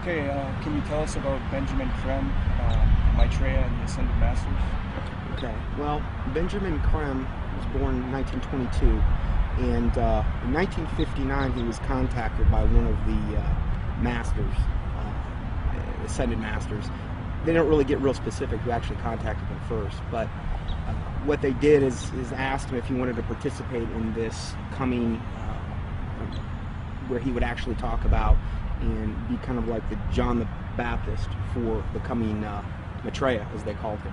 Okay, can you tell us about Benjamin Creme, Maitreya, and the Ascended Masters? Okay, well, Benjamin Creme was born in 1922, and in 1959 he was contacted by one of the masters, Ascended Masters. They don't really get real specific who actually contacted him first, but what they did is asked him if he wanted to participate in this coming, where he would actually talk about and be kind of like the John the Baptist for the coming Maitreya, as they called him.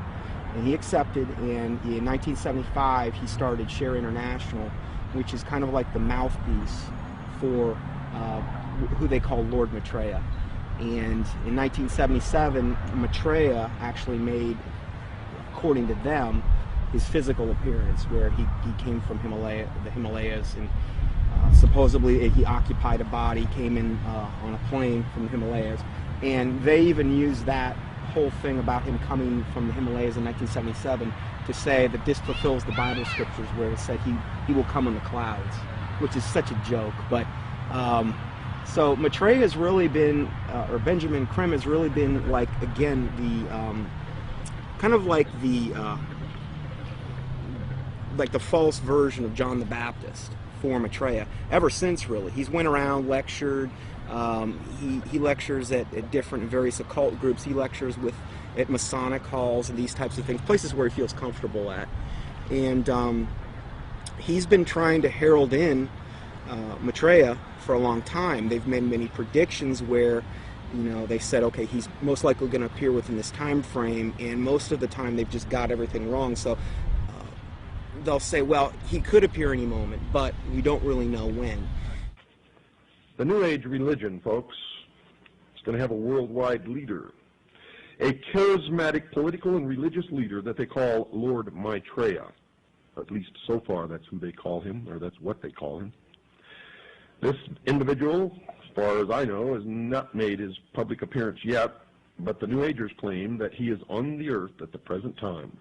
And he accepted, and in 1975 he started Share International, which is kind of like the mouthpiece for who they call Lord Maitreya. And in 1977, Maitreya actually made, according to them, his physical appearance, where he came from the Himalayas, and supposedly he occupied a body, came in on a plane from the Himalayas, and they even used that whole thing about him coming from the Himalayas in 1977 to say that this fulfills the Bible scriptures where it said he will come in the clouds, which is such a joke. But so Maitreya has really been, or Benjamin Creme has really been, like, again, the kind of like the false version of John the Baptist for Maitreya ever since, really. He's went around, lectured. He lectures at different various occult groups. He lectures at Masonic halls and these types of things, places where he feels comfortable at. And he's been trying to herald in Maitreya for a long time. They've made many predictions where, they said, okay, he's most likely going to appear within this time frame, and most of the time they've just got everything wrong. So they'll say, well, he could appear any moment, but we don't really know when. The New Age religion, folks, is going to have a worldwide leader, a charismatic political and religious leader that they call Lord Maitreya. At least so far, that's who they call him, or that's what they call him. This individual, as far as I know, has not made his public appearance yet, but the New Agers claim that he is on the earth at the present time.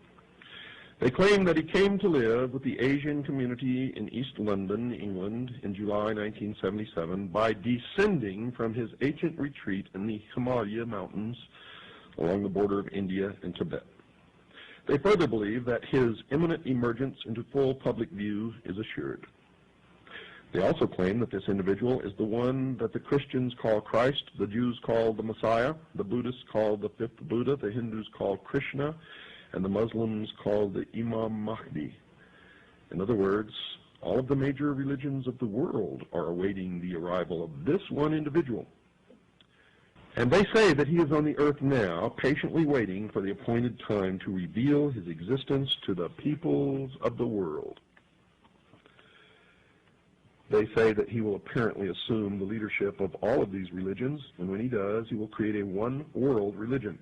They claim that he came to live with the Asian community in East London, England, in July 1977 by descending from his ancient retreat in the Himalaya mountains along the border of India and Tibet. They further believe that his imminent emergence into full public view is assured. They also claim that this individual is the one that the Christians call Christ, the Jews call the Messiah, the Buddhists call the fifth Buddha, the Hindus call Krishna, and the Muslims call the Imam Mahdi. In other words, all of the major religions of the world are awaiting the arrival of this one individual. And they say that he is on the earth now, patiently waiting for the appointed time to reveal his existence to the peoples of the world. They say that he will apparently assume the leadership of all of these religions, and when he does, he will create a one-world religion.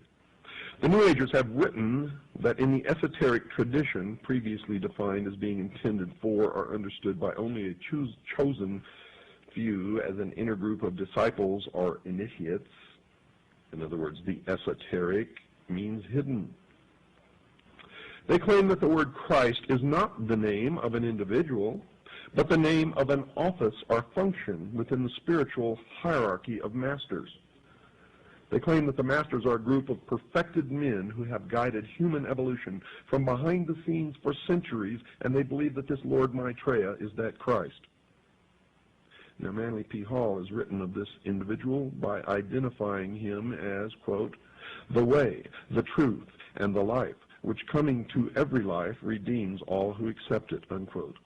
The New Agers have written that in the esoteric tradition, previously defined as being intended for or understood by only a chosen few as an inner group of disciples or initiates, in other words, the esoteric means hidden. They claim that the word Christ is not the name of an individual, but the name of an office or function within the spiritual hierarchy of masters. They claim that the masters are a group of perfected men who have guided human evolution from behind the scenes for centuries, and they believe that this Lord Maitreya is that Christ. Now, Manly P. Hall has written of this individual by identifying him as, quote, the way, the truth, and the life, which coming to every life redeems all who accept it, unquote.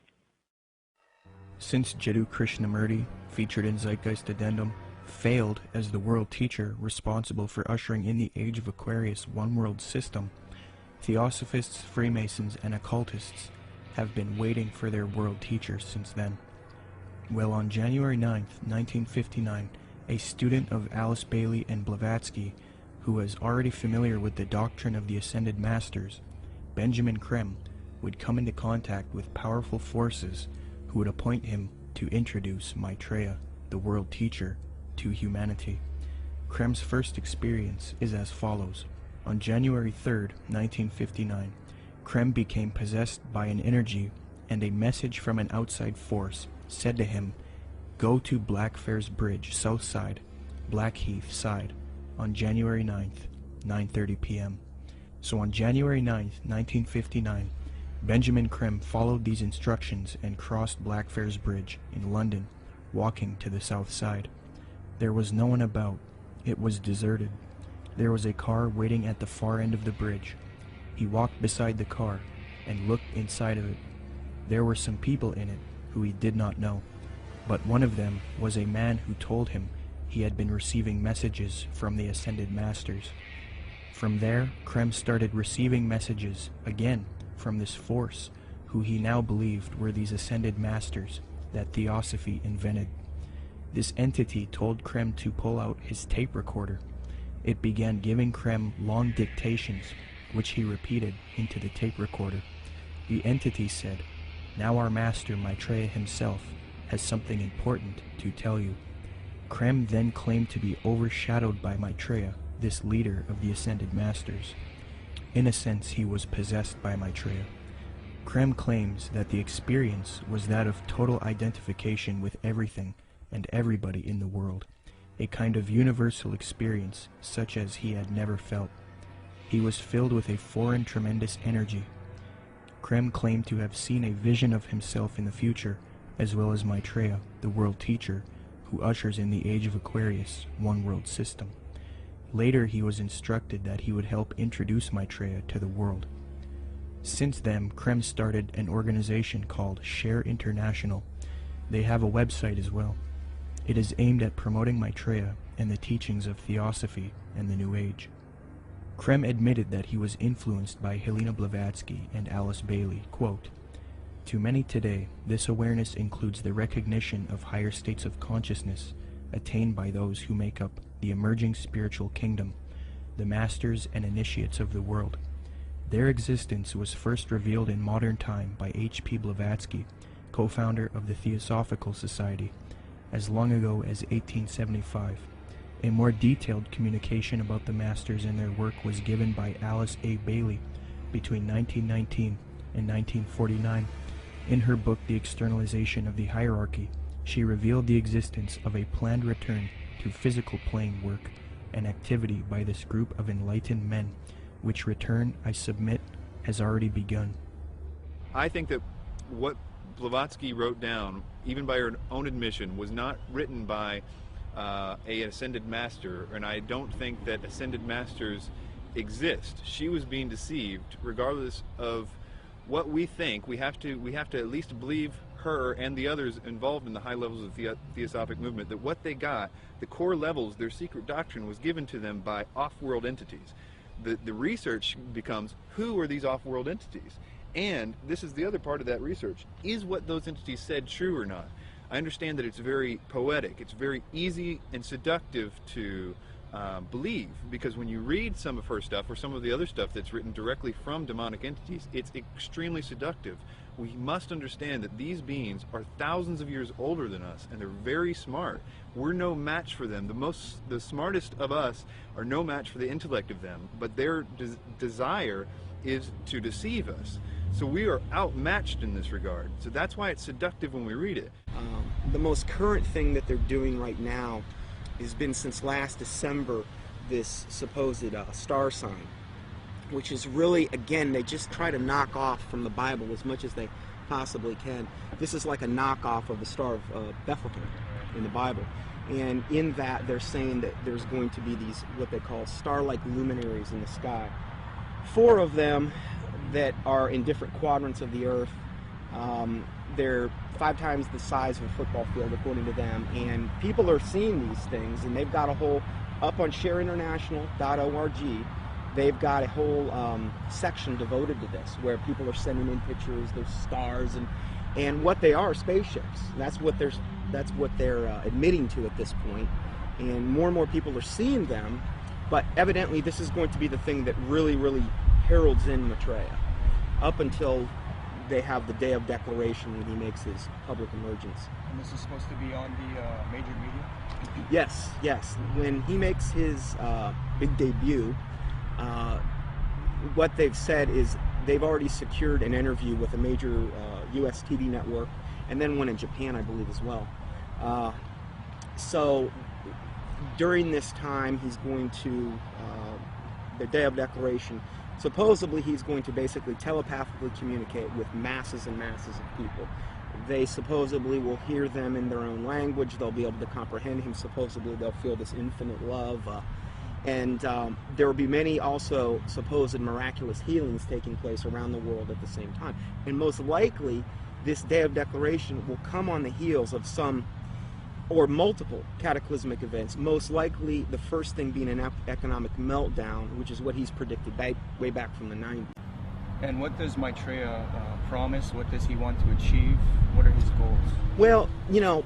Since Jiddu Krishnamurti, featured in Zeitgeist Addendum, failed as the world teacher responsible for ushering in the Age of Aquarius one-world system, Theosophists, Freemasons, and occultists have been waiting for their world teacher since then. Well, on January 9th, 1959, a student of Alice Bailey and Blavatsky, who was already familiar with the doctrine of the Ascended Masters, Benjamin Creme, would come into contact with powerful forces who would appoint him to introduce Maitreya, the world teacher, to humanity. Creme's first experience is as follows. On January 3rd, 1959, Creme became possessed by an energy, and a message from an outside force said to him, "Go to Blackfriars Bridge, south side, Blackheath side, on January 9th, 9:30 p.m. So on January 9th, 1959, Benjamin Creme followed these instructions and crossed Blackfriars Bridge in London, walking to the south side. There was no one about. It was deserted. There was a car waiting at the far end of the bridge. He walked beside the car and looked inside of it. There were some people in it who he did not know, but one of them was a man who told him he had been receiving messages from the Ascended Masters. From there, Creme started receiving messages again from this force who he now believed were these Ascended Masters that Theosophy invented. This entity told Creme to pull out his tape recorder. It began giving Creme long dictations, which he repeated into the tape recorder. The entity said, "Now our master Maitreya himself has something important to tell you." Creme then claimed to be overshadowed by Maitreya, this leader of the Ascended Masters. In a sense, he was possessed by Maitreya. Creme claims that the experience was that of total identification with everything and everybody in the world, a kind of universal experience such as he had never felt. He was filled with a foreign tremendous energy. Creme claimed to have seen a vision of himself in the future, as well as Maitreya, the world teacher, who ushers in the Age of Aquarius, one world system. Later he was instructed that he would help introduce Maitreya to the world. Since then, Creme started an organization called Share International. They have a website as well. It is aimed at promoting Maitreya and the teachings of Theosophy and the New Age. Creme admitted that he was influenced by Helena Blavatsky and Alice Bailey. Quote, "To many today, this awareness includes the recognition of higher states of consciousness attained by those who make up the emerging spiritual kingdom, the masters and initiates of the world. Their existence was first revealed in modern time by H.P. Blavatsky, co-founder of the Theosophical Society, as long ago as 1875. A more detailed communication about the masters and their work was given by Alice A. Bailey between 1919 and 1949. In her book The Externalization of the Hierarchy, she revealed the existence of a planned return to physical plane work and activity by this group of enlightened men, which return, I submit, has already begun." I think that what Blavatsky wrote down, even by her own admission, was not written by a ascended master, and I don't think that ascended masters exist. She was being deceived. Regardless of what we think, we have to at least believe her and the others involved in the high levels of the Theosophic movement, that what they got, the core levels, their secret doctrine, was given to them by off-world entities. The research becomes, who are these off-world entities? And this is the other part of that research. Is what those entities said true or not? I understand that it's very poetic. It's very easy and seductive to believe, because when you read some of her stuff or some of the other stuff that's written directly from demonic entities, it's extremely seductive. We must understand that these beings are thousands of years older than us, and they're very smart. We're no match for them. The smartest of us are no match for the intellect of them, but their desire is to deceive us. So we are outmatched in this regard. So that's why it's seductive when we read it. The most current thing that they're doing right now has been since last December, this supposed star sign, which is really, again, they just try to knock off from the Bible as much as they possibly can. This is like a knockoff of the Star of Bethlehem in the Bible. And in that, they're saying that there's going to be these, what they call star-like luminaries in the sky. 4 of them that are in different quadrants of the earth. They're 5 times the size of a football field, according to them. And people are seeing these things, and they've got a whole, up on shareinternational.org, they've got a whole section devoted to this, where people are sending in pictures, there's stars, and what they are spaceships. That's what they're admitting to at this point. And more people are seeing them, but evidently this is going to be the thing that really heralds in Maitreya, up until they have the day of declaration when he makes his public emergence. And this is supposed to be on the major media? Yes. When he makes his big debut, what they've said is they've already secured an interview with a major US TV network, and then one in Japan, I believe, as well. So during this time he's going to, the Day of Declaration, supposedly he's going to basically telepathically communicate with masses and masses of people. They supposedly will hear them in their own language. They'll be able to comprehend him. Supposedly they'll feel this infinite love. And there will be many also supposed miraculous healings taking place around the world at the same time. And most likely, this Day of Declaration will come on the heels of some or multiple cataclysmic events, most likely the first thing being an economic meltdown, which is what he's predicted way back from the 90s. And what does Maitreya promise? What does he want to achieve? What are his goals? Well, you know,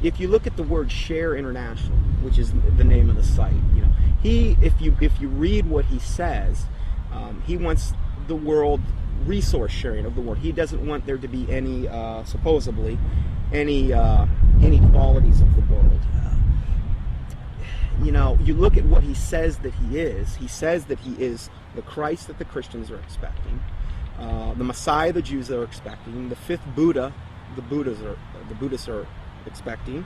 if you look at the word Share International, which is the name of the site, you know, if you read what he says, he wants the world resource sharing of the world. He doesn't want there to be any, supposedly, any inequalities of the world. You know, you look at what he says that he is. He says that he is the Christ that the Christians are expecting, the Messiah the Jews are expecting, the fifth Buddha the Buddhists are expecting,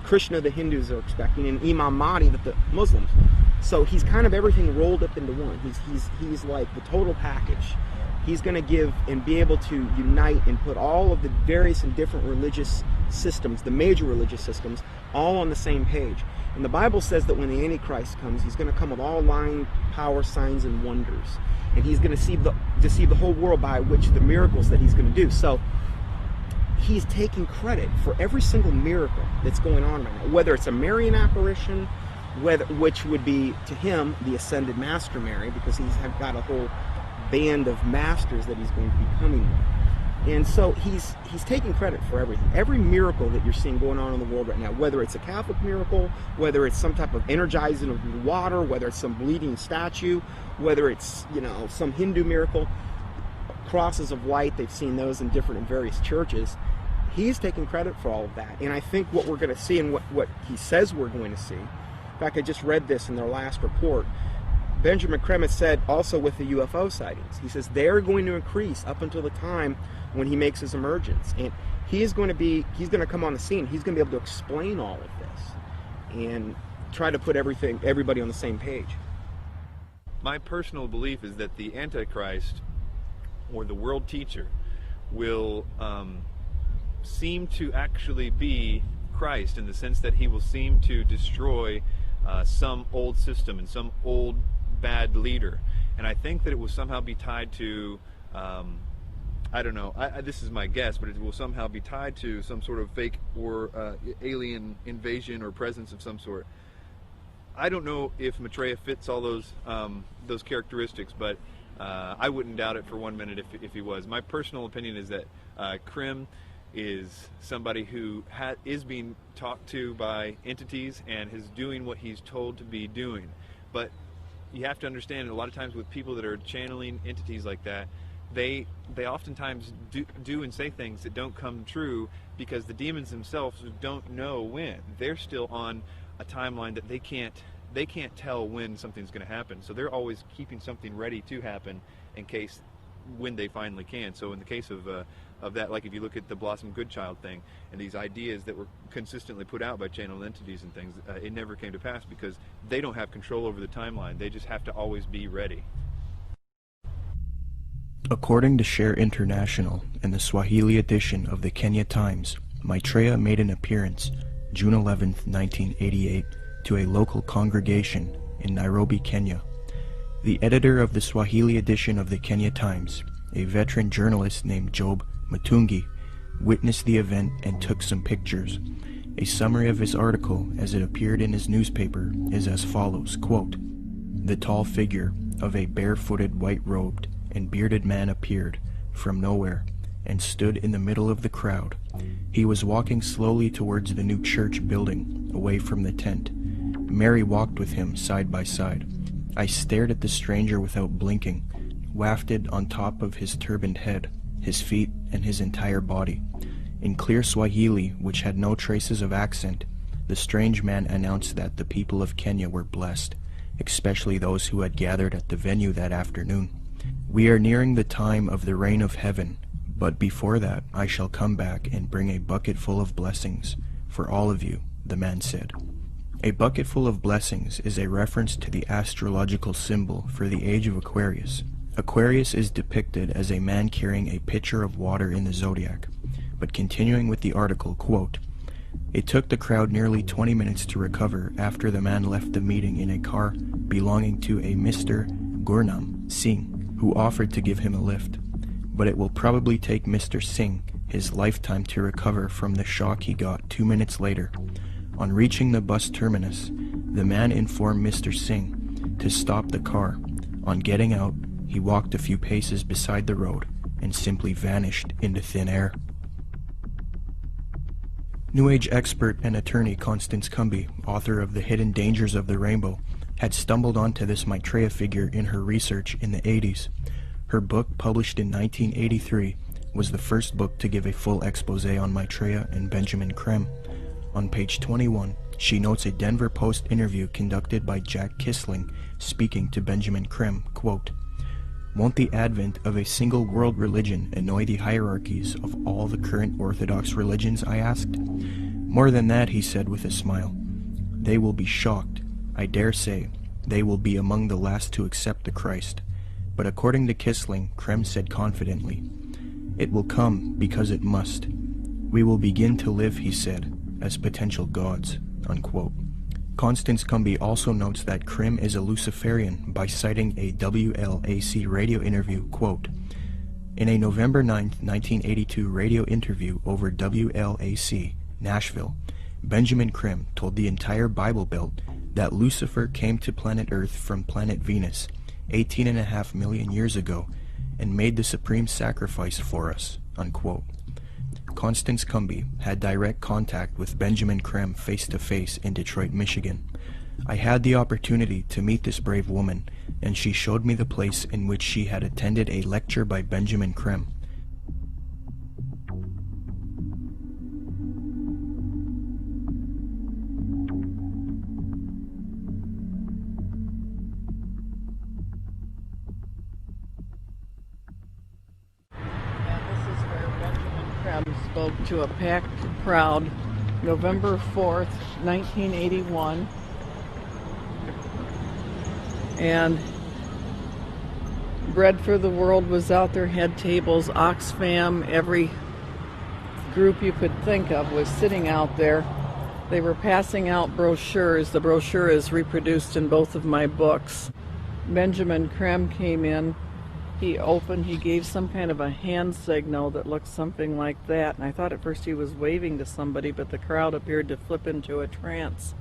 Krishna the Hindus are expecting, and Imam Mahdi that the Muslims. So he's kind of everything rolled up into one. He's like the total package. He's going to give and be able to unite and put all of the various and different religious systems, the major religious systems, all on the same page. And the Bible says that when the Antichrist comes, he's going to come with all lying power, signs, and wonders. And he's going to deceive the whole world by which the miracles that he's going to do. So he's taking credit for every single miracle that's going on right now, whether it's a Marian apparition, which would be to him the ascended Master Mary, because he's got a whole band of masters that he's going to be coming with. And so he's taking credit for everything. Every miracle that you're seeing going on in the world right now, whether it's a Catholic miracle, whether it's some type of energizing of water, whether it's some bleeding statue, whether it's, you know, some Hindu miracle, crosses of light, they've seen those in different and various churches. He's taking credit for all of that. And I think what we're going to see and what he says we're going to see, in fact, I just read this in their last report, Benjamin Creme said also with the UFO sightings, he says they're going to increase up until the time when he makes his emergence. And he's going to come on the scene. He's going to be able to explain all of this and try to put everybody on the same page. My personal belief is that the Antichrist, or the world teacher, will seem to actually be Christ, in the sense that he will seem to destroy some old system and some old bad leader. And I think that it will somehow be tied to, I don't know, this is my guess, but it will somehow be tied to some sort of fake or alien invasion or presence of some sort. I don't know if Maitreya fits all those characteristics, but I wouldn't doubt it for 1 minute if he was. My personal opinion is that Creme is somebody who is being talked to by entities and is doing what he's told to be doing. But you have to understand, a lot of times with people that are channeling entities like that, they oftentimes do and say things that don't come true, because the demons themselves don't know when. They're still on a timeline that they can't tell when something's going to happen. So they're always keeping something ready to happen in case when they finally can. So in the case of that, like if you look at the Blossom Goodchild thing and these ideas that were consistently put out by channel entities and things, it never came to pass because they don't have control over the timeline. They just have to always be ready. According to Share International, in the Swahili edition of the Kenya Times, Maitreya made an appearance June 11, 1988, to a local congregation in Nairobi, Kenya. The editor of the Swahili edition of the Kenya Times, a veteran journalist named Job Matungi, witnessed the event and took some pictures. A summary of his article as it appeared in his newspaper is as follows, quote, "The tall figure of a barefooted, white-robed, and bearded man appeared from nowhere and stood in the middle of the crowd. He was walking slowly towards the new church building, away from the tent. Mary walked with him side by side. I stared at the stranger without blinking, wafted on top of his turbaned head, his feet, and his entire body. In clear Swahili, which had no traces of accent, the strange man announced that the people of Kenya were blessed, especially those who had gathered at the venue that afternoon. We are nearing the time of the reign of heaven, but before that I shall come back and bring a bucket full of blessings for all of you, the man said." A bucketful of blessings is a reference to the astrological symbol for the age of Aquarius. Aquarius is depicted as a man carrying a pitcher of water in the zodiac. But continuing with the article, quote, "It took the crowd nearly 20 minutes to recover after the man left the meeting in a car belonging to a Mr. Gurnam Singh, who offered to give him a lift. But it will probably take Mr. Singh his lifetime to recover from the shock he got 2 minutes later. On reaching the bus terminus, the man informed Mr. Singh to stop the car. On getting out, he walked a few paces beside the road and simply vanished into thin air." New Age expert and attorney Constance Cumby, author of The Hidden Dangers of the Rainbow, had stumbled onto this Maitreya figure in her research in the 80s. Her book, published in 1983, was the first book to give a full expose on Maitreya and Benjamin Creme. On page 21, she notes a Denver Post interview conducted by Jack Kissling speaking to Benjamin Creme, quote, "Won't the advent of a single world religion annoy the hierarchies of all the current Orthodox religions?" I asked. "More than that," he said with a smile. "They will be shocked. I dare say they will be among the last to accept the Christ." But according to Kissling, Creme said confidently, "It will come because it must. We will begin to live," he said, "as potential gods," unquote. Constance Cumby also notes that Creme is a Luciferian by citing a WLAC radio interview, quote, "In a November 9, 1982 radio interview over WLAC, Nashville, Benjamin Creme told the entire Bible Belt that Lucifer came to planet Earth from planet Venus 18.5 million years ago and made the supreme sacrifice for us," unquote. Constance Cumby had direct contact with Benjamin Creme face-to-face in Detroit, Michigan. I had the opportunity to meet this brave woman, and she showed me the place in which she had attended a lecture by Benjamin Creme. Spoke to a packed crowd November 4th, 1981, and Bread for the World was out there, head tables, Oxfam, every group you could think of was sitting out there. They were passing out brochures. The brochure is reproduced in both of my books. Benjamin Creme came in. He gave some kind of a hand signal that looked something like that, and I thought at first he was waving to somebody, but the crowd appeared to flip into a trance.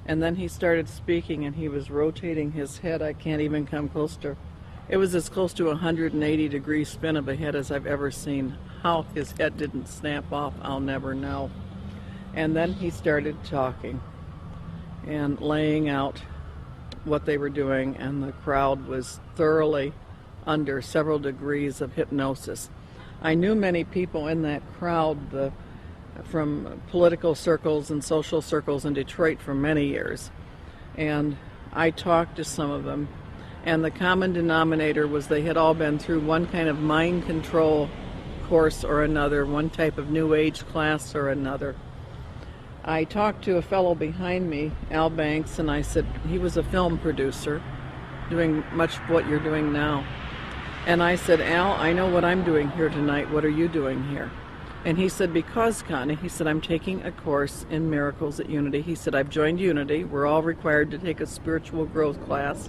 And then he started speaking, and he was rotating his head. I can't even come close to, it was as close to a 180-degree spin of a head as I've ever seen. How his head didn't snap off, I'll never know. And then he started talking and laying out what they were doing, and the crowd was thoroughly under several degrees of hypnosis. I knew many people in that crowd from political circles and social circles in Detroit for many years, and I talked to some of them, and the common denominator was they had all been through one kind of mind control course or another, one type of New Age class or another. I talked to a fellow behind me, Al Banks, and I said, he was a film producer doing much of what you're doing now. And I said, "Al, I know what I'm doing here tonight. What are you doing here?" And he said, "Because, Connie," he said, "I'm taking a course in miracles at Unity." He said, "I've joined Unity. We're all required to take a spiritual growth class.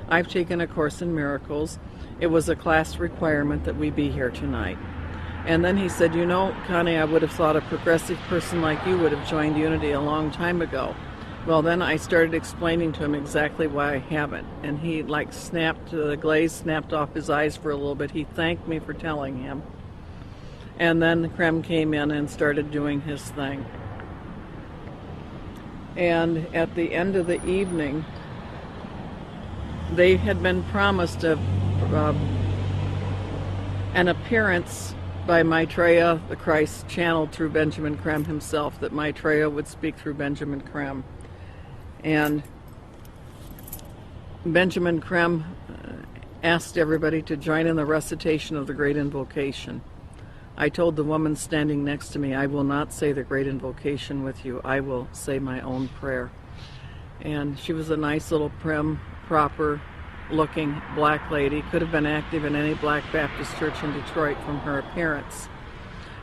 I've taken a course in miracles. It was a class requirement that we be here tonight." And then he said, "You know, Connie, I would have thought a progressive person like you would have joined Unity a long time ago." Well, then I started explaining to him exactly why I haven't. And he snapped, the glaze snapped off his eyes for a little bit. He thanked me for telling him. And then Creme came in and started doing his thing. And at the end of the evening, they had been promised an appearance by Maitreya, the Christ, channeled through Benjamin Creme himself, that Maitreya would speak through Benjamin Creme. And Benjamin Creme asked everybody to join in the recitation of the Great Invocation. I told the woman standing next to me, I will not say the great invocation with you. I will say my own prayer. And she was a nice little prim, proper looking black lady. Could have been active in any Black Baptist church in Detroit from her appearance.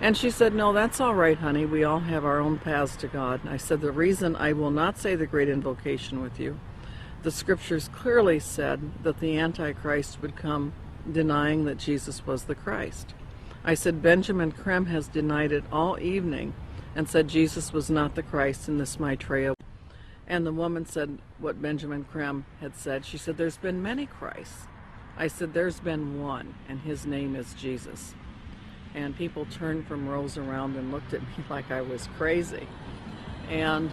And she said, no, that's all right, honey. We all have our own paths to God. And I said, the reason I will not say the great invocation with you, the scriptures clearly said that the Antichrist would come denying that Jesus was the Christ. I said, Benjamin Creme has denied it all evening and said Jesus was not the Christ in this Maitreya. And the woman said what Benjamin Creme had said. She said, there's been many Christs. I said, there's been one, and his name is Jesus. And people turned from rows around and looked at me like I was crazy. And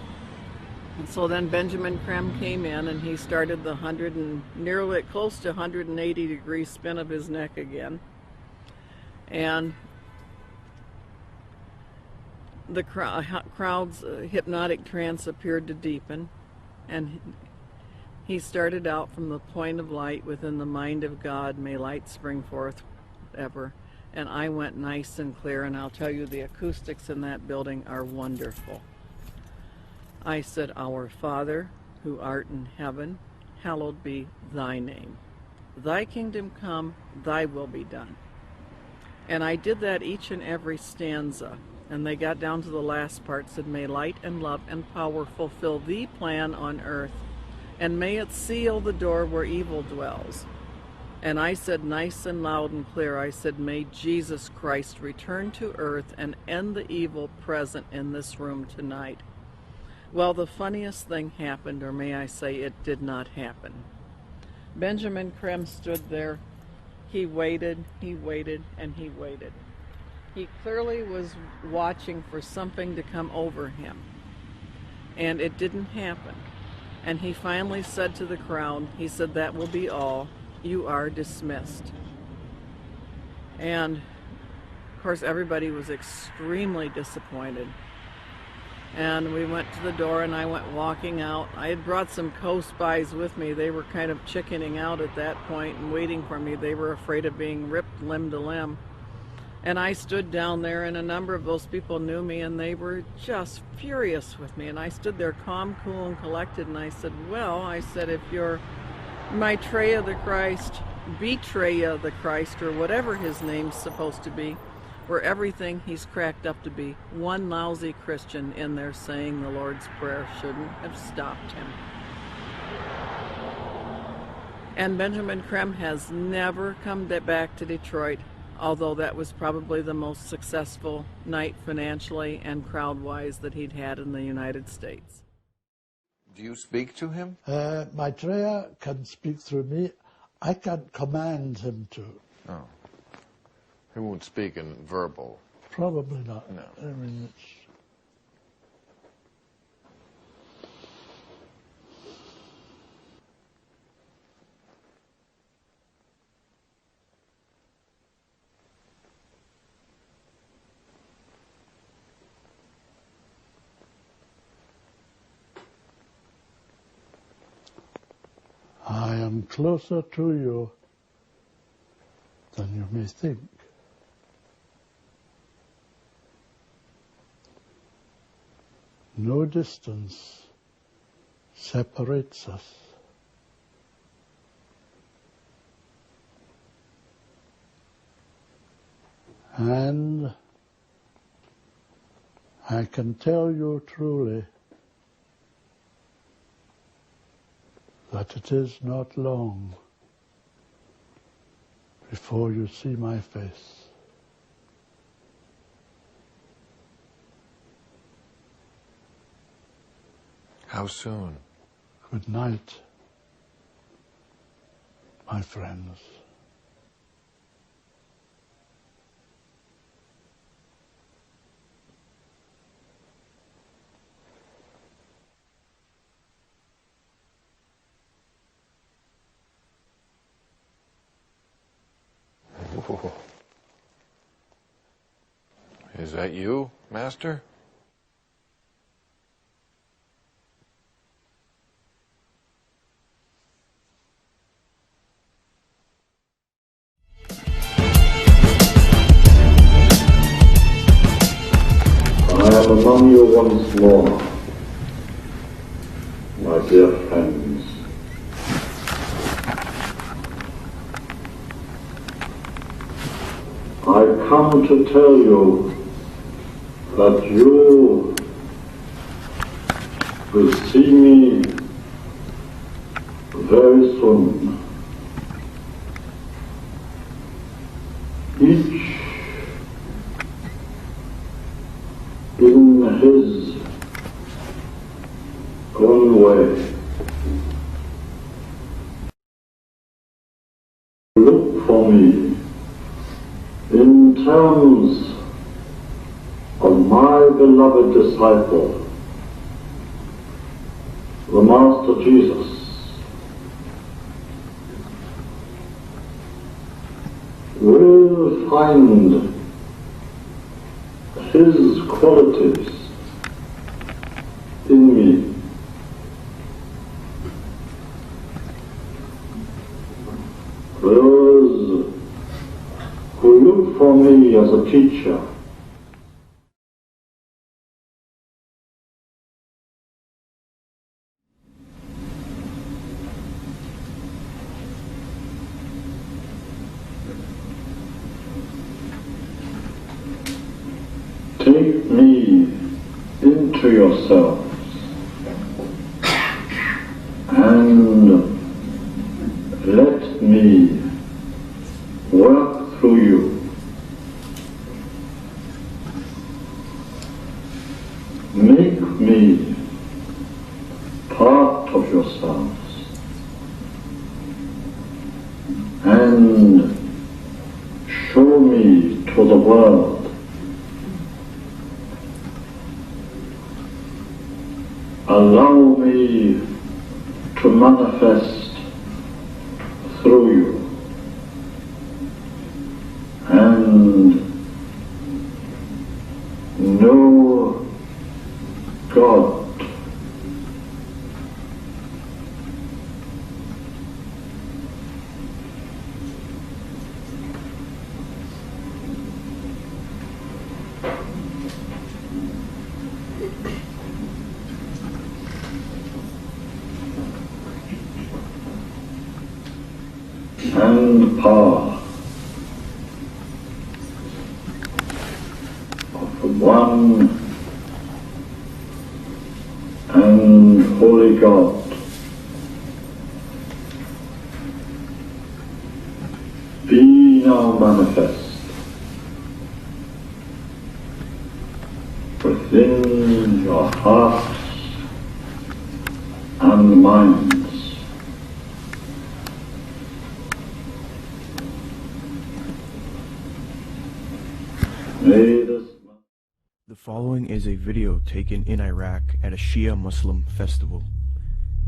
so then Benjamin Creme came in, and he started the nearly close to 180-degree spin of his neck again. And the crowd's hypnotic trance appeared to deepen, and he started out from the point of light within the mind of God, may light spring forth ever. And I went nice and clear, and I'll tell you, the acoustics in that building are wonderful. I said, Our Father, who art in heaven, hallowed be thy name. Thy kingdom come, thy will be done. And I did that each and every stanza. And they got down to the last part, said, may light and love and power fulfill the plan on earth, and may it seal the door where evil dwells. And I said nice and loud and clear, I said, may Jesus Christ return to earth and end the evil present in this room tonight. Well, the funniest thing happened, or may I say it did not happen. Benjamin Creme stood there. He waited, and he waited. He clearly was watching for something to come over him. And it didn't happen. And he finally said to the crowd, he said, that will be all. You are dismissed. And of course everybody was extremely disappointed. And we went to the door, and I went walking out. I had brought some co-spies with me. They were kind of chickening out at that point and waiting for me. They were afraid of being ripped limb to limb. And I stood down there, and a number of those people knew me, and they were just furious with me. And I stood there calm, cool, and collected, and I said, well, I said, if you're Maitreya the Christ, Betreya the Christ, or whatever his name's supposed to be, or everything he's cracked up to be, one lousy Christian in there saying the Lord's Prayer shouldn't have stopped him. And Benjamin Creme has never come back to Detroit, although that was probably the most successful night financially and crowd-wise that he'd had in the United States. Do you speak to him? Maitreya can speak through me. I can't command him to. Oh. He won't speak in verbal. Probably not. No. I mean, it's... I am closer to you than you may think. No distance separates us. And I can tell you truly that it is not long before you see my face. How soon? Good night, my friends. Whoa. Is that you, Master? welcome you once more, my dear friends. I come to tell you that you will see me very soon. Each in his own way. Look for me in terms of my beloved disciple, the Master Jesus. Will find his qualities in me. Those who look for me as a teacher take me into yourselves and let me work through you. Make me part of yourselves and show me to the world. Allow me to manifest through you and know God. And power of the one and holy God. Be now manifest within your hearts and minds. The following is a video taken in Iraq at a Shia Muslim festival.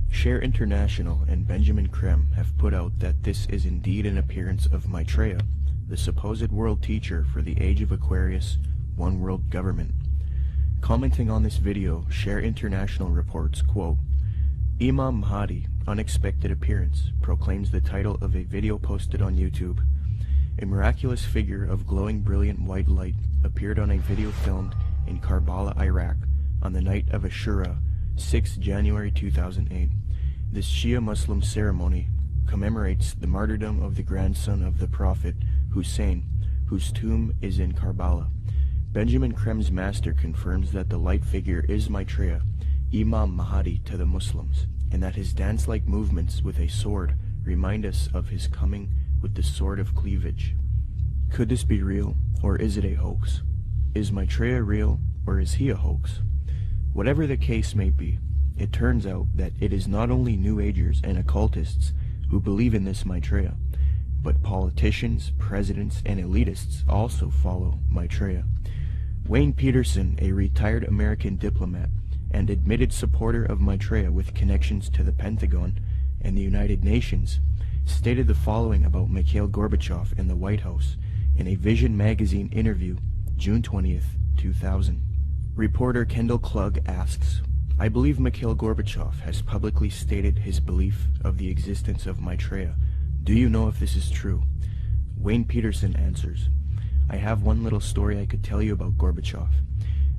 Share International and Benjamin Creme have put out that this is indeed an appearance of Maitreya, the supposed world teacher for the Age of Aquarius, One World Government. Commenting on this video, Share International reports, quote, Imam Mahdi, unexpected appearance, proclaims the title of a video posted on YouTube. A miraculous figure of glowing brilliant white light appeared on a video filmed in Karbala, Iraq, on the night of Ashura, 6 January 2008. This Shia Muslim ceremony commemorates the martyrdom of the grandson of the Prophet, Hussein, whose tomb is in Karbala. Benjamin Creme's master confirms that the light figure is Maitreya, Imam Mahdi to the Muslims, and that his dance-like movements with a sword remind us of his coming with the sword of cleavage. Could this be real, or is it a hoax? Is Maitreya real, or is he a hoax? Whatever the case may be, it turns out that it is not only New Agers and occultists who believe in this Maitreya, but politicians, presidents, and elitists also follow Maitreya. Wayne Peterson, a retired American diplomat and admitted supporter of Maitreya with connections to the Pentagon and the United Nations, stated the following about Mikhail Gorbachev in the White House in a Vision magazine interview, June 20th, 2000. Reporter Kendall Klug asks, I believe Mikhail Gorbachev has publicly stated his belief of the existence of Maitreya. Do you know if this is true? Wayne Peterson answers, I have one little story I could tell you about Gorbachev.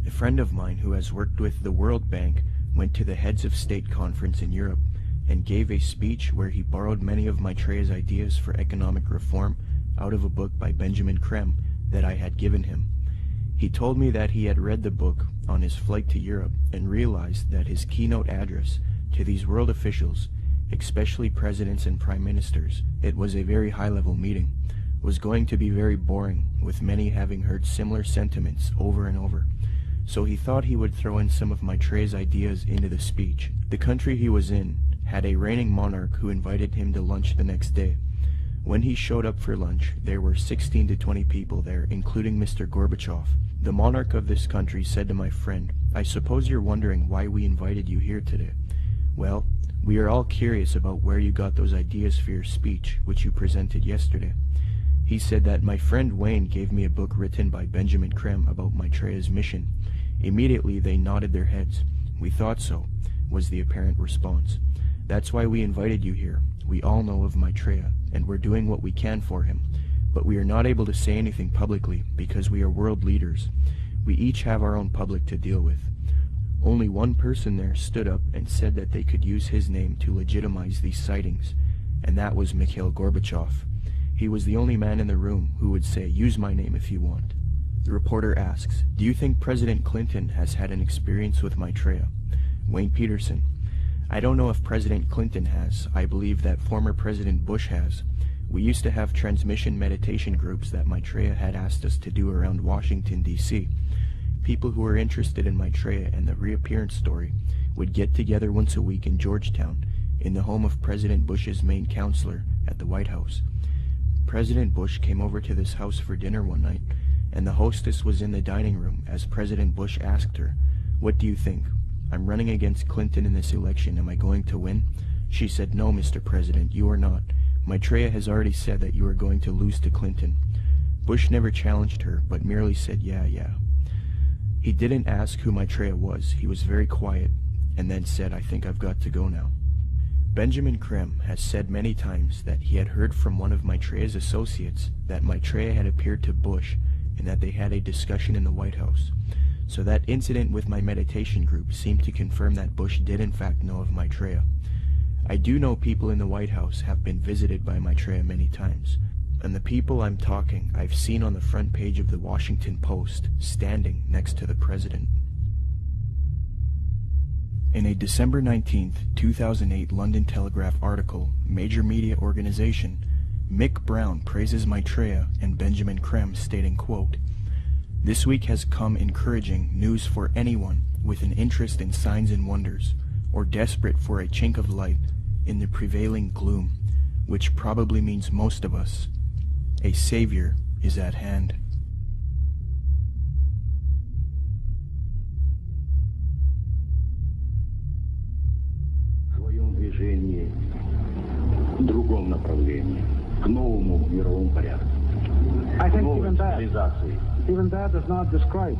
A friend of mine who has worked with the World Bank went to the Heads of State Conference in Europe and gave a speech where he borrowed many of Maitreya's ideas for economic reform out of a book by Benjamin Creme that I had given him. He told me that he had read the book on his flight to Europe and realized that his keynote address to these world officials, especially presidents and prime ministers, it was a very high-level meeting, was going to be very boring, with many having heard similar sentiments over and over. So he thought he would throw in some of Maitreya's ideas into the speech. The country he was in had a reigning monarch who invited him to lunch the next day. When he showed up for lunch, there were 16 to 20 people there, including Mr. Gorbachev. The monarch of this country said to my friend, "I suppose you're wondering why we invited you here today. Well, we are all curious about where you got those ideas for your speech, which you presented yesterday." He said that my friend Wayne gave me a book written by Benjamin Creme about Maitreya's mission. Immediately they nodded their heads. "We thought so," was the apparent response. "That's why we invited you here. We all know of Maitreya, and we're doing what we can for him. But we are not able to say anything publicly because we are world leaders. We each have our own public to deal with." Only one person there stood up and said that they could use his name to legitimize these sightings, and that was Mikhail Gorbachev. He was the only man in the room who would say, "Use my name if you want." The reporter asks, "Do you think President Clinton has had an experience with Maitreya?" Wayne Peterson: "I don't know if President Clinton has. I believe that former President Bush has. We used to have transmission meditation groups that Maitreya had asked us to do around Washington, D.C. People who were interested in Maitreya and the reappearance story would get together once a week in Georgetown, in the home of President Bush's main counselor at the White House. President Bush came over to this house for dinner one night, and the hostess was in the dining room as President Bush asked her, 'What do you think? I'm running against Clinton in this election. Am I going to win?' She said, 'No, Mr. President, you are not. Maitreya has already said that you are going to lose to Clinton.' Bush never challenged her, but merely said, 'Yeah.' He didn't ask who Maitreya was. He was very quiet, and then said, 'I think I've got to go now.' Benjamin Creme has said many times that he had heard from one of Maitreya's associates that Maitreya had appeared to Bush and that they had a discussion in the White House. So that incident with my meditation group seemed to confirm that Bush did in fact know of Maitreya. I do know people in the White House have been visited by Maitreya many times, and the people I'm talking I've seen on the front page of the Washington Post, standing next to the president." In a December 19, 2008 London Telegraph article, Major Media Organization, Mick Brown praises Maitreya and Benjamin Creme, stating, quote, "This week has come encouraging news for anyone with an interest in signs and wonders, or desperate for a chink of light in the prevailing gloom, which probably means most of us. A savior is at hand." В другом направлении, к новому мировому порядку. I think even that does not describe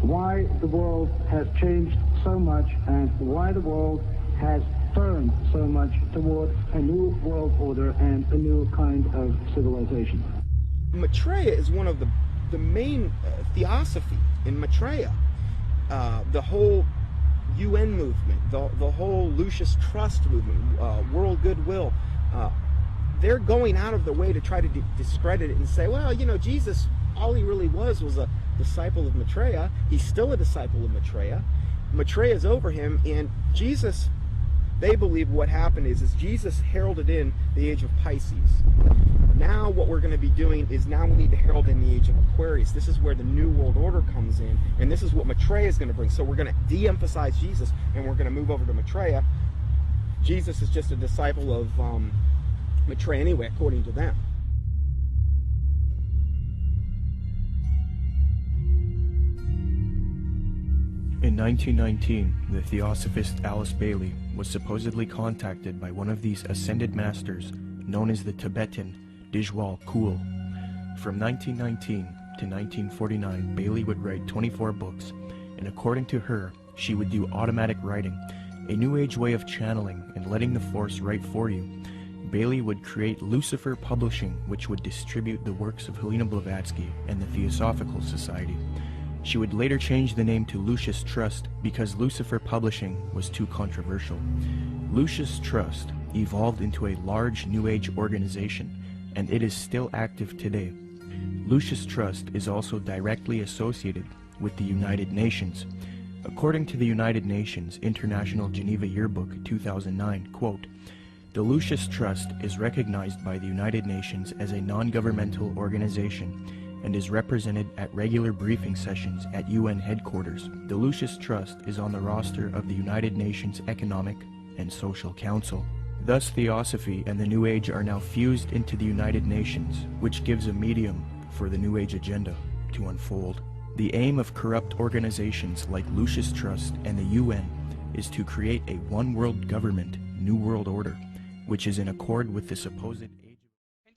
why the world has changed so much and why the world has turned so much toward a new world order and a new kind of civilization. Maitreya is one of the main theosophy in Maitreya. The whole UN movement, the whole Lucius Trust movement, world goodwill, they're going out of their way to try to discredit it and say, well, you know, Jesus, all he really was a disciple of Maitreya. He's still a disciple of Maitreya. Maitreya's over him, and Jesus, they believe what happened is Jesus heralded in the age of Pisces. Now what we're going to be doing is now we need to herald in the age of Aquarius. This is where the New World Order comes in, and this is what Maitreya is going to bring. So we're going to de-emphasize Jesus, and we're going to move over to Maitreya. Jesus is just a disciple of Maitreya anyway, according to them. In 1919, the theosophist Alice Bailey was supposedly contacted by one of these ascended masters known as the Tibetan Dijwal Kul. From 1919 to 1949, Bailey would write 24 books, and according to her, she would do automatic writing, a new age way of channeling and letting the force write for you. Bailey would create Lucifer Publishing, which would distribute the works of Helena Blavatsky and the Theosophical Society. She would later change the name to Lucis Trust because Lucifer Publishing was too controversial. Lucis Trust evolved into a large New Age organization, and it is still active today. Lucis Trust is also directly associated with the United Nations. According to the United Nations International Geneva Yearbook 2009, quote, "The Lucis Trust is recognized by the United Nations as a non-governmental organization and is represented at regular briefing sessions at UN headquarters. The Lucis Trust is on the roster of the United Nations Economic and Social Council." Thus, Theosophy and the New Age are now fused into the United Nations, which gives a medium for the New Age agenda to unfold. The aim of corrupt organizations like Lucis Trust and the UN is to create a one-world government, New World Order, which is in accord with the supposed age.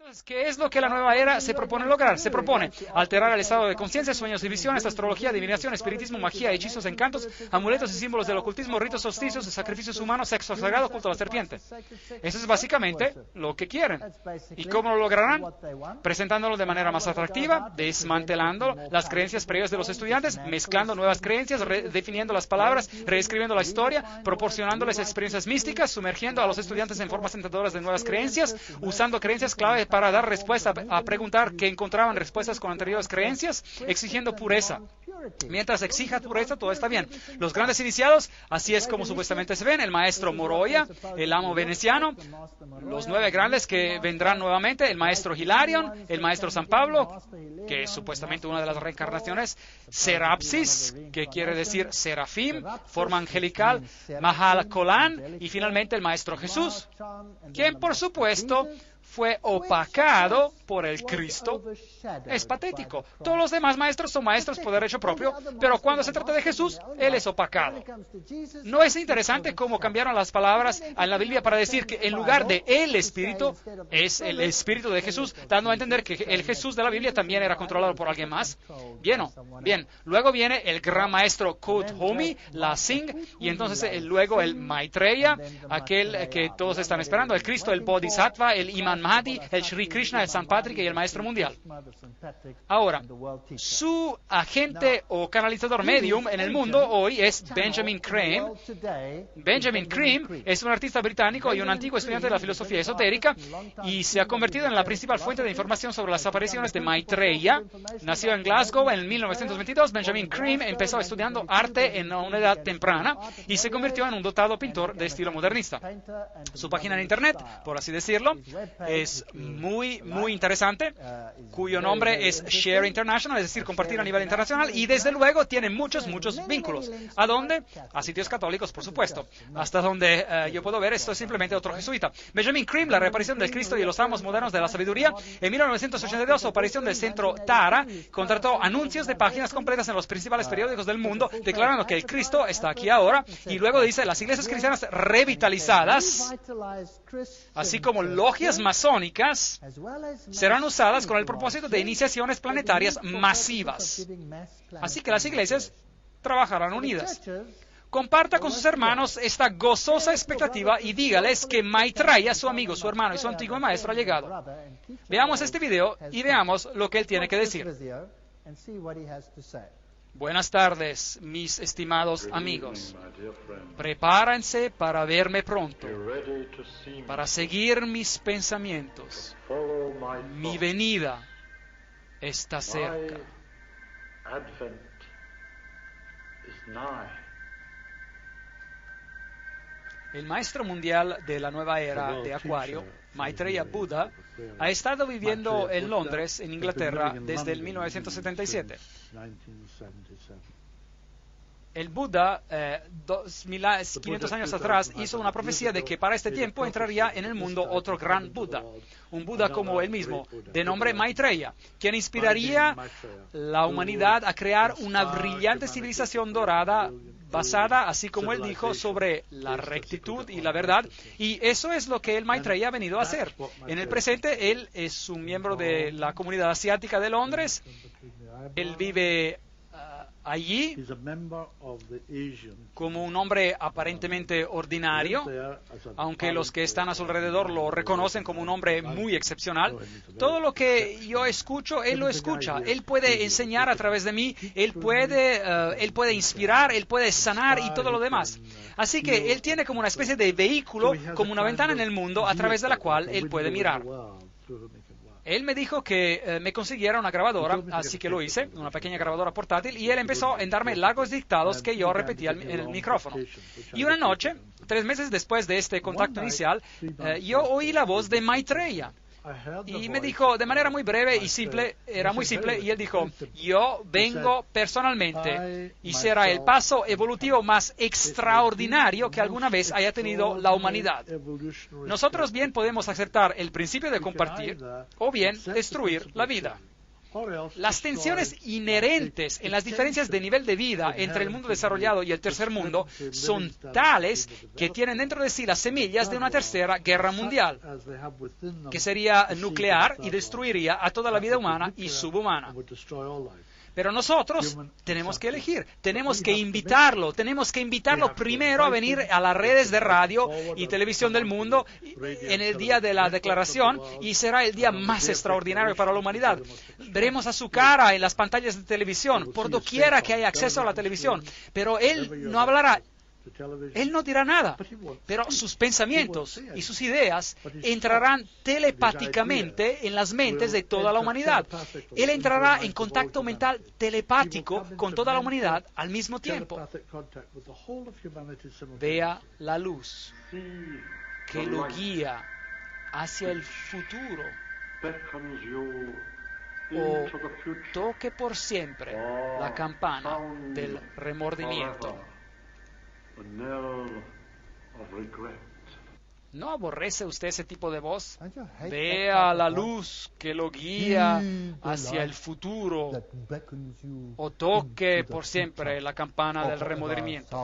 Entonces, ¿qué es lo que la nueva era se propone lograr? Se propone alterar el estado de conciencia, sueños y visiones, astrología, adivinación, espiritismo, magia, hechizos, encantos, amuletos y símbolos del ocultismo, ritos, solsticios, sacrificios humanos, sexo sagrado, culto a la serpiente. Eso es básicamente lo que quieren. ¿Y cómo lo lograrán? Presentándolo de manera más atractiva, desmantelando las creencias previas de los estudiantes, mezclando nuevas creencias, redefiniendo las palabras, reescribiendo la historia, proporcionándoles experiencias místicas, sumergiendo a los estudiantes en formas tentadoras de nuevas creencias, usando creencias clave para dar respuesta a preguntar que encontraban respuestas con anteriores creencias, exigiendo pureza. Mientras exija pureza, todo está bien. Los grandes iniciados, así es como supuestamente se ven: el maestro Maitreya, el amo veneciano, los 9 grandes que vendrán nuevamente, el maestro Hilarion, el maestro San Pablo, que es supuestamente una de las reencarnaciones, Serapsis, que quiere decir serafim, forma angelical, Mahal Kolan, y finalmente el maestro Jesús, quien por supuesto fue opacado por el Cristo. Es patético. Todos los demás maestros son maestros por derecho propio, pero cuando se trata de Jesús, Él es opacado. ¿No es interesante cómo cambiaron las palabras en la Biblia para decir que en lugar de el Espíritu, es el Espíritu de Jesús, dando a entender que el Jesús de la Biblia también era controlado por alguien más? Bien. Luego viene el gran maestro Kuthomi, la Singh, y entonces luego el Maitreya, aquel que todos están esperando, el Cristo, el Bodhisattva, el Imam Mahdi, el Sri Krishna, el San Patrick y el Maestro Mundial. Ahora, su agente o canalizador medium en el mundo hoy es Benjamin Creme. Benjamin Creme es un artista británico y un antiguo estudiante de la filosofía esotérica y se ha convertido en la principal fuente de información sobre las apariciones de Maitreya. Nació en Glasgow en 1922. Benjamin Creme empezó estudiando arte en una edad temprana y se convirtió en un dotado pintor de estilo modernista. Su página en internet, por así decirlo, es muy interesante, cuyo nombre es Share International, es decir, compartir a nivel internacional, y desde luego tiene muchos vínculos. ¿A dónde? A sitios católicos, por supuesto. Hasta donde yo puedo ver, esto es simplemente otro jesuita. Benjamin Creme, la reaparición del Cristo y los amos modernos de la sabiduría. En 1982, su aparición del centro Tara contrató anuncios de páginas completas en los principales periódicos del mundo, declarando que el Cristo está aquí ahora, y luego dice: las iglesias cristianas revitalizadas, así como logias masónicas, serán usadas con el propósito de iniciaciones planetarias masivas. Así que las iglesias trabajarán unidas. Comparta con sus hermanos esta gozosa expectativa y dígales que Maitreya, su amigo, su hermano y su antiguo maestro, ha llegado. Veamos este video y veamos lo que él tiene que decir. Buenas tardes, mis estimados amigos. Prepárense para verme pronto, para seguir mis pensamientos. Mi venida está cerca. El maestro mundial de la nueva era de Acuario, Maitreya Buddha, ha estado viviendo en Londres, en Inglaterra, desde el 1977. El Buda, 2500 años atrás, hizo una profecía de que para este tiempo entraría en el mundo otro gran Buda, un Buda como él mismo, de nombre Maitreya, quien inspiraría la humanidad a crear una brillante civilización dorada basada, así como él dijo, sobre la rectitud y la verdad. Y eso es lo que el Maitreya ha venido a hacer. En el presente, él es un miembro de la comunidad asiática de Londres. Él vive allí, He's a member of the Asian. como un hombre aparentemente ordinario, aunque los que están a su alrededor lo reconocen como un hombre muy excepcional. Todo lo que yo escucho, él lo escucha. Él puede enseñar a través de mí, él puede inspirar, él puede sanar y todo lo demás. Así que él tiene como una especie de vehículo, como una ventana en el mundo a través de la cual él puede mirar. Él me dijo que me consiguiera una grabadora, así que lo hice, una pequeña grabadora portátil, y él empezó a darme largos dictados que yo repetía en el micrófono. Y una noche, 3 meses después de este contacto inicial, yo oí la voz de Maitreya. Y me dijo de manera muy breve y simple, era muy simple, y él dijo: yo vengo personalmente y será el paso evolutivo más extraordinario que alguna vez haya tenido la humanidad. Nosotros bien podemos aceptar el principio de compartir o bien destruir la vida. Las tensiones inherentes en las diferencias de nivel de vida entre el mundo desarrollado y el tercer mundo son tales que tienen dentro de sí las semillas de una tercera guerra mundial, que sería nuclear y destruiría a toda la vida humana y subhumana. Pero nosotros tenemos que elegir, tenemos que invitarlo primero a venir a las redes de radio y televisión del mundo en el día de la declaración, y será el día más extraordinario para la humanidad. Veremos a su cara en las pantallas de televisión, por doquiera que haya acceso a la televisión, pero él no hablará. Él no dirá nada, pero sus pensamientos y sus ideas entrarán telepáticamente en las mentes de toda la humanidad. Él entrará en contacto mental telepático con toda la humanidad al mismo tiempo. Vea la luz que lo guía hacia el futuro, o toque por siempre la campana del remordimiento. ¿No aborrece usted ese tipo de voz? Vea la luz que lo guía hacia el futuro, o toque por siempre la campana del remordimiento.